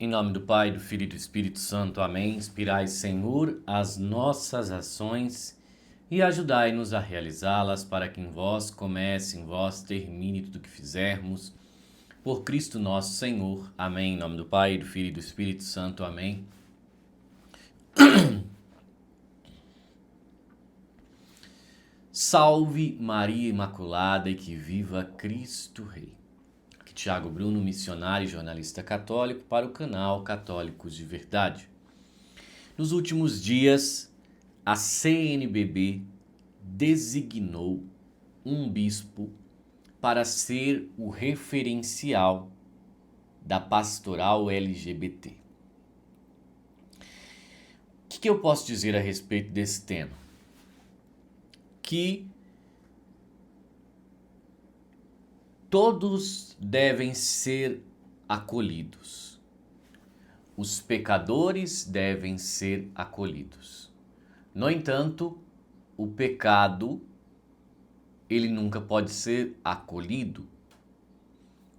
Em nome do Pai, do Filho e do Espírito Santo. Amém. Inspirai, Senhor, as nossas ações e ajudai-nos a realizá-las, para que em vós comece, em vós termine tudo o que fizermos. Por Cristo nosso Senhor. Amém. Em nome do Pai, do Filho e do Espírito Santo. Amém. Salve Maria Imaculada e que viva Cristo Rei. Aqui Tiago Bruno, missionário e jornalista católico para o canal Católicos de Verdade. Nos últimos dias, a CNBB designou um bispo para ser o referencial da pastoral LGBT. O que eu posso dizer a respeito desse tema? Que todos devem ser acolhidos. Os pecadores devem ser acolhidos. No entanto, o pecado, ele nunca pode ser acolhido.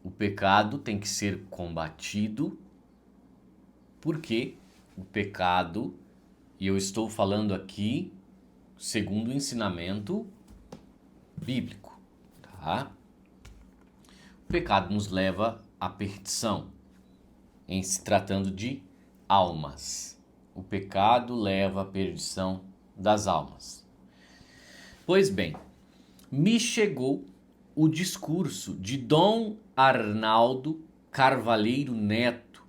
O pecado tem que ser combatido, porque o pecado, e eu estou falando aqui segundo o ensinamento bíblico, tá? O pecado nos leva à perdição, em se tratando de almas. O pecado leva à perdição das almas. Pois bem, me chegou o discurso de Dom Arnaldo Carvalheiro Neto,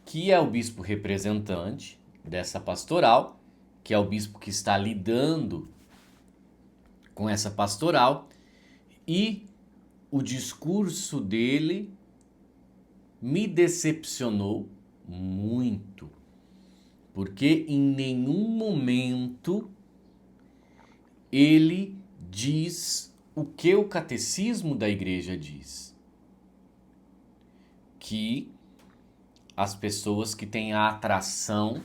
que é o bispo representante dessa pastoral, que é o bispo que está lidando com essa pastoral, e o discurso dele me decepcionou muito, porque em nenhum momento ele diz o que o catecismo da igreja diz, que as pessoas que têm a atração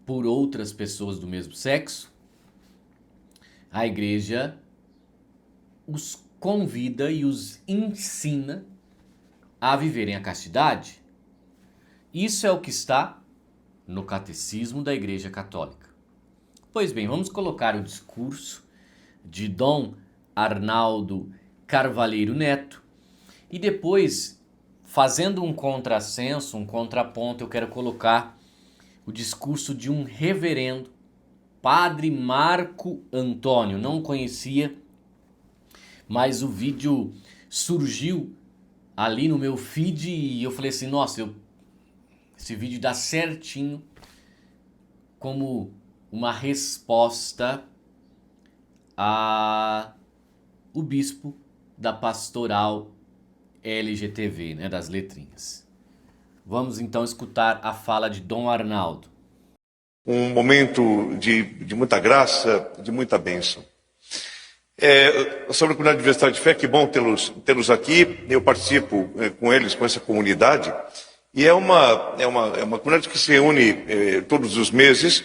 por outras pessoas do mesmo sexo, a igreja os convida e os ensina a viverem a castidade. Isso é o que está no catecismo da Igreja Católica. Pois bem, vamos colocar o discurso de Dom Arnaldo Carvalheiro Neto e depois, fazendo um contrassenso, um contraponto, eu quero colocar o discurso de um reverendo, Padre Marco Antônio. Não conhecia, mas o vídeo surgiu ali no meu feed e eu falei assim, nossa, esse vídeo dá certinho como uma resposta a o bispo da pastoral LGTV, né, das letrinhas. Vamos então escutar a fala de Dom Arnaldo. Um momento de muita graça, de muita bênção. Sobre a comunidade de Universidade de Fé, que bom tê-los aqui. Eu participo com eles, com essa comunidade. E é uma comunidade que se reúne todos os meses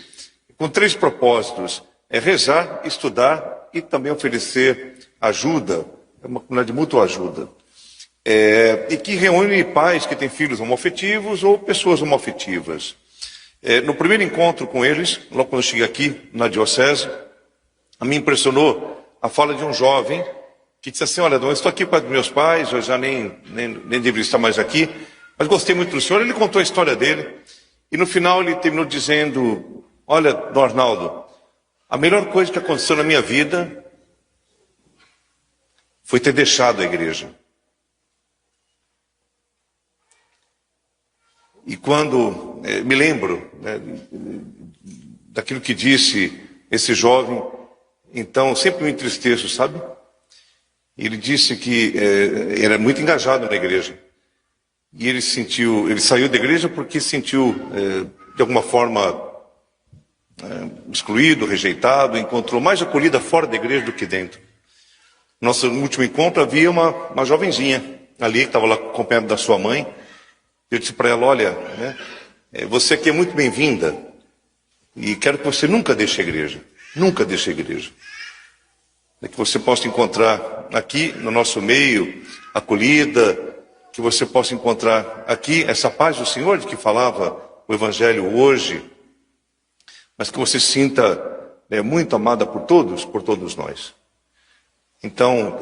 com 3 propósitos. É rezar, estudar e também oferecer ajuda. É uma comunidade de mútua ajuda. E que reúne pais que têm filhos homoafetivos ou pessoas homoafetivas. No primeiro encontro com eles, logo quando eu cheguei aqui na diocese, a mim impressionou a fala de um jovem que disse assim, olha, Dom, eu estou aqui com os meus pais, eu já nem deveria estar mais aqui, mas gostei muito do senhor. Ele contou a história dele e no final ele terminou dizendo, olha, Dom Arnaldo, a melhor coisa que aconteceu na minha vida foi ter deixado a igreja. E quando me lembro daquilo que disse esse jovem, então sempre me entristeço, sabe? Ele disse que era muito engajado na igreja. E ele saiu da igreja porque sentiu, de alguma forma, excluído, rejeitado, encontrou mais acolhida fora da igreja do que dentro. Nosso último encontro havia uma jovenzinha ali, que estava lá acompanhada da sua mãe. Eu disse para ela, olha, você aqui é muito bem-vinda e quero que você nunca deixe a igreja. Nunca deixe a igreja. Que você possa encontrar aqui no nosso meio acolhida, que você possa encontrar aqui essa paz do Senhor de que falava o Evangelho hoje, mas que você se sinta muito amada por todos nós. Então,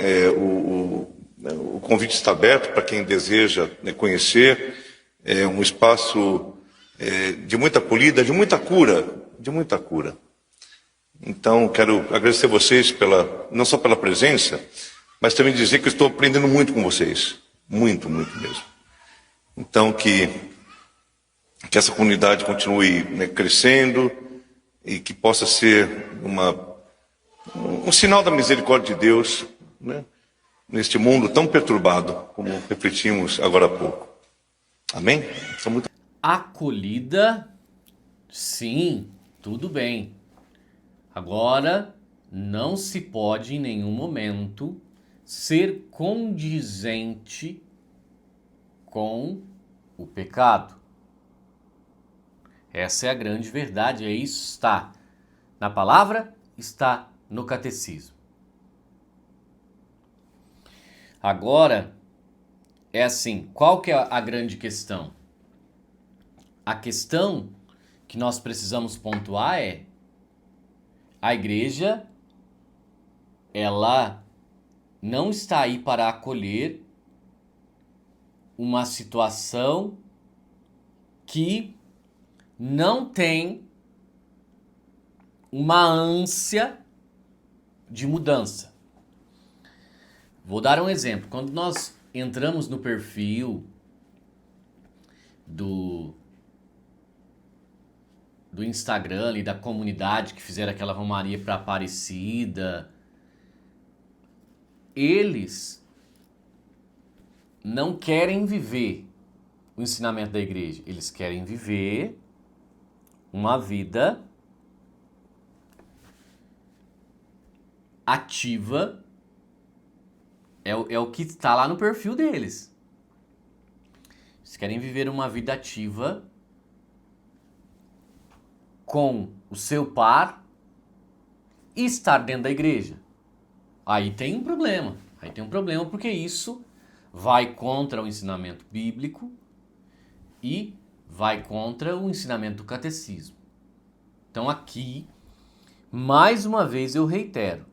o convite está aberto para quem deseja conhecer. É um espaço de muita acolhida, de muita cura. Então, quero agradecer a vocês não só pela presença, mas também dizer que eu estou aprendendo muito com vocês. Muito mesmo. Então, que essa comunidade continue crescendo e que possa ser um sinal da misericórdia de Deus, né, neste mundo tão perturbado, como refletimos agora há pouco. Amém? Acolhida, sim, tudo bem. Agora, não se pode em nenhum momento ser condizente com o pecado. Essa é a grande verdade, isso está na palavra, está no catecismo. Agora, é assim, qual que é a grande questão? A questão que nós precisamos pontuar é: a igreja, ela não está aí para acolher uma situação que não tem uma ânsia de mudança. Vou dar um exemplo. Quando nós entramos no perfil do Instagram e da comunidade que fizeram aquela romaria para Aparecida, eles não querem viver o ensinamento da igreja. Eles querem viver uma vida ativa. É o que está lá no perfil deles. Eles querem viver uma vida ativa com o seu par e estar dentro da igreja. Aí tem um problema. Porque isso vai contra o ensinamento bíblico e vai contra o ensinamento do catecismo. Então aqui, mais uma vez eu reitero,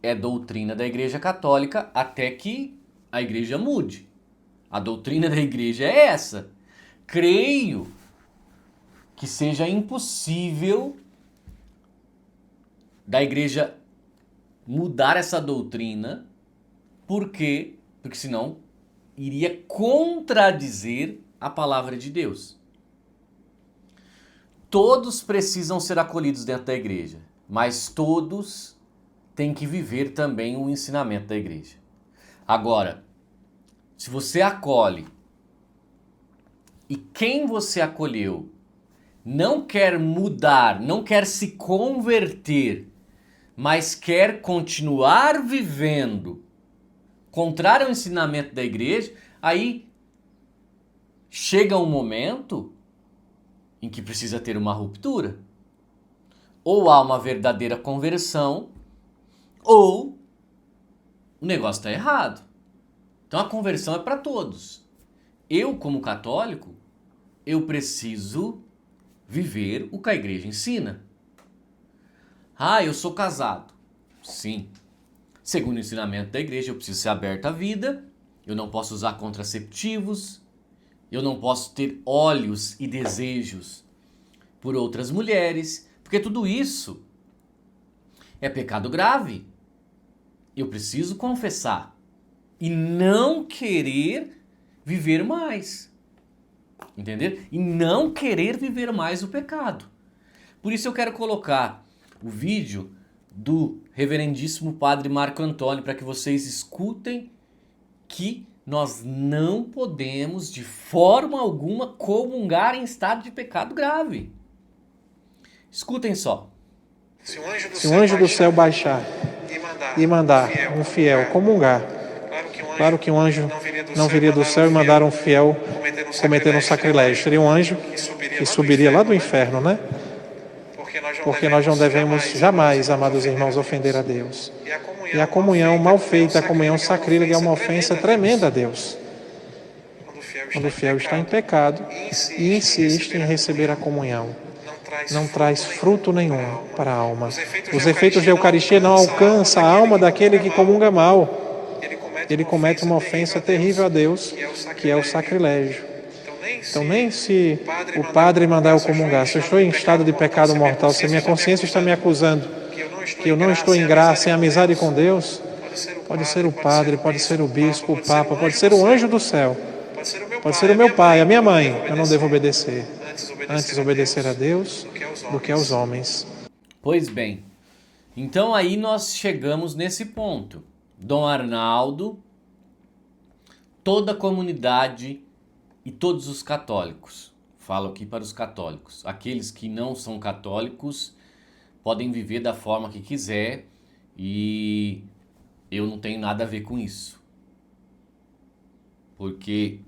é doutrina da Igreja Católica até que a igreja mude. A doutrina da igreja é essa. Creio que seja impossível da igreja mudar essa doutrina, porque senão iria contradizer a palavra de Deus. Todos precisam ser acolhidos dentro da igreja, mas todos têm que viver também o ensinamento da igreja. Agora, se você acolhe e quem você acolheu não quer mudar, não quer se converter, mas quer continuar vivendo contrário ao ensinamento da igreja, aí chega um momento em que precisa ter uma ruptura. Ou há uma verdadeira conversão, ou o negócio está errado. Então a conversão é para todos. Eu, como católico, eu preciso viver o que a igreja ensina. Ah, eu sou casado. Sim. Segundo o ensinamento da igreja, eu preciso ser aberto à vida, eu não posso usar contraceptivos, eu não posso ter olhos e desejos por outras mulheres, porque tudo isso é pecado grave. Eu preciso confessar e não querer viver mais. Entender? E não querer viver mais o pecado. Por isso eu quero colocar o vídeo do reverendíssimo padre Marco Antônio para que vocês escutem que nós não podemos de forma alguma comungar em estado de pecado grave. Escutem só. Se o anjo do céu baixar e mandar um fiel comungar, claro que um anjo não viria do céu e mandar um fiel cometer um sacrilégio. Seria um anjo que subiria lá do inferno, né? porque nós não devemos jamais, amados irmãos, ofender a Deus. E a comunhão mal feita, a comunhão sacrílega, é uma ofensa tremenda a Deus. Quando o fiel está em pecado e insiste em receber a comunhão, não traz fruto nenhum para a alma. Os efeitos da Eucaristia não alcançam a alma daquele que comunga mal. Ele comete uma ofensa terrível a Deus, que é o sacrilégio. Então, nem se o padre mandar eu comungar, se eu estou em estado de pecado mortal, se a minha consciência está me acusando que eu não estou em graça, em amizade com Deus, pode ser o padre, pode ser o bispo, o papa, pode ser o anjo do céu, pode ser o meu pai, a minha mãe, eu não devo obedecer. Antes obedecer a Deus do que aos homens. Pois bem, então aí nós chegamos nesse ponto. Dom Arnaldo, toda a comunidade e todos os católicos, falo aqui para os católicos, aqueles que não são católicos podem viver da forma que quiser e eu não tenho nada a ver com isso. Porque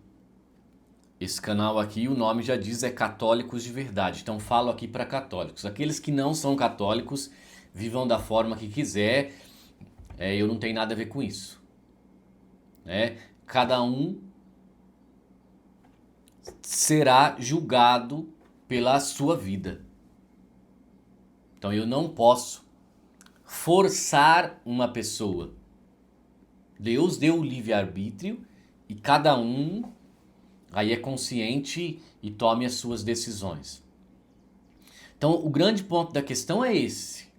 esse canal aqui, o nome já diz, é Católicos de Verdade. Então falo aqui para católicos. Aqueles que não são católicos, vivam da forma que quiser, eu não tenho nada a ver com isso. Cada um será julgado pela sua vida. Então eu não posso forçar uma pessoa. Deus deu o livre-arbítrio e cada um aí é consciente e tome as suas decisões. Então o grande ponto da questão é esse.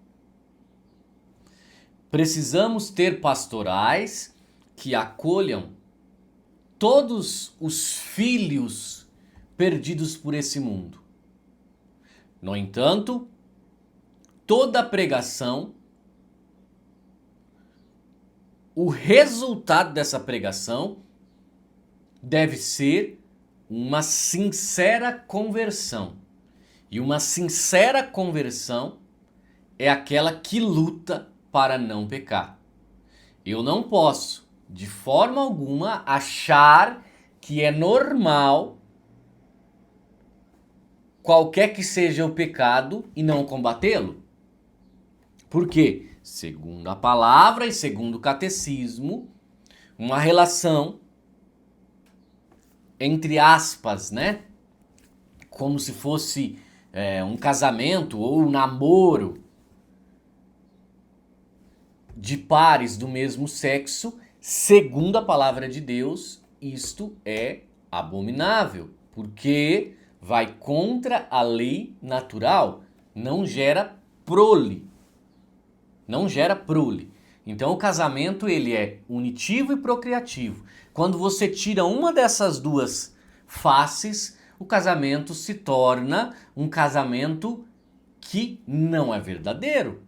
Precisamos ter pastorais que acolham todos os filhos perdidos por esse mundo. No entanto, toda pregação, o resultado dessa pregação deve ser uma sincera conversão. E uma sincera conversão é aquela que luta para não pecar. Eu não posso, de forma alguma, achar que é normal qualquer que seja o pecado e não combatê-lo. Por quê? Segundo a palavra e segundo o catecismo, uma relação, entre aspas, como se fosse um casamento ou um namoro de pares do mesmo sexo, segundo a palavra de Deus, isto é abominável, porque vai contra a lei natural, não gera prole. Não gera prole. Então o casamento ele é unitivo e procriativo. Quando você tira uma dessas duas faces, o casamento se torna um casamento que não é verdadeiro.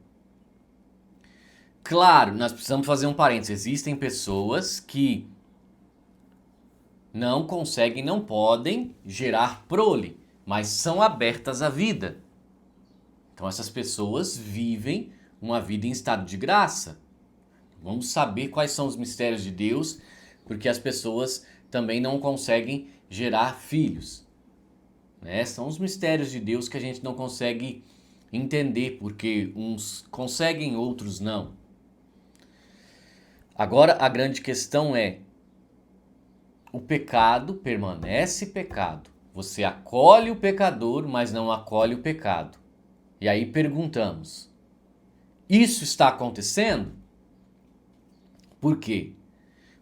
Claro, nós precisamos fazer um parênteses. Existem pessoas que não conseguem, não podem gerar prole, mas são abertas à vida. Então essas pessoas vivem uma vida em estado de graça. Vamos saber quais são os mistérios de Deus, porque as pessoas também não conseguem gerar filhos. São os mistérios de Deus que a gente não consegue entender, porque uns conseguem, outros não. Agora a grande questão é, o pecado permanece pecado. Você acolhe o pecador, mas não acolhe o pecado. E aí perguntamos, isso está acontecendo? Por quê?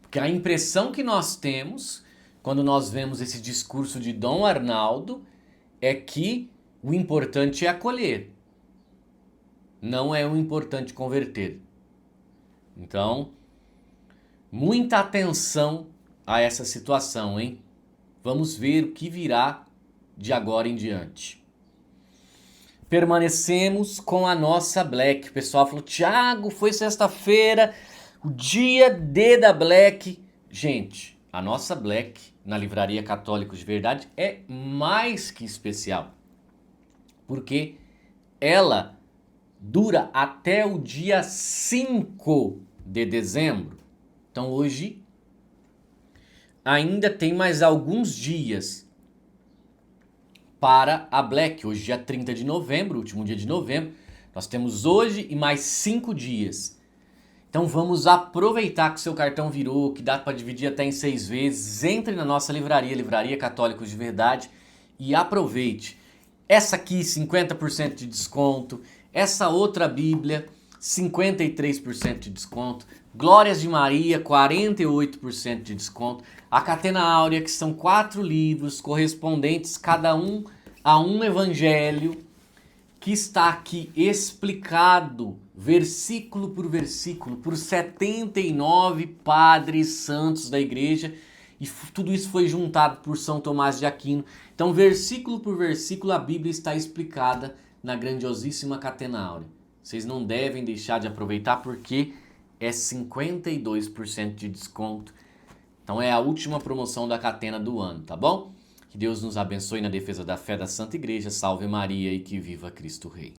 Porque a impressão que nós temos, quando nós vemos esse discurso de Dom Arnaldo, é que o importante é acolher. Não é o importante converter. Então, muita atenção a essa situação, hein? Vamos ver o que virá de agora em diante. Permanecemos com a nossa Black. O pessoal falou, Thiago, foi sexta-feira, o dia D da Black. Gente, a nossa Black na Livraria Católicos de Verdade é mais que especial. Porque ela dura até o dia 5 de dezembro. Então hoje ainda tem mais alguns dias para a Black. Hoje, dia 30 de novembro, último dia de novembro. Nós temos hoje e mais 5 dias. Então vamos aproveitar que o seu cartão virou, que dá para dividir até em 6 vezes. Entre na nossa livraria, Livraria Católicos de Verdade, e aproveite. Essa aqui, 50% de desconto. Essa outra Bíblia, 53% de desconto. Glórias de Maria, 48% de desconto. A Catena Áurea, que são 4 livros correspondentes, cada um a um evangelho, que está aqui explicado, versículo por 79 padres santos da igreja, e tudo isso foi juntado por São Tomás de Aquino. Então, versículo por versículo, a Bíblia está explicada na grandiosíssima Catena Áurea. Vocês não devem deixar de aproveitar, porque é 52% de desconto. Então é a última promoção da Catena do ano, tá bom? Que Deus nos abençoe na defesa da fé da Santa Igreja. Salve Maria e que viva Cristo Rei.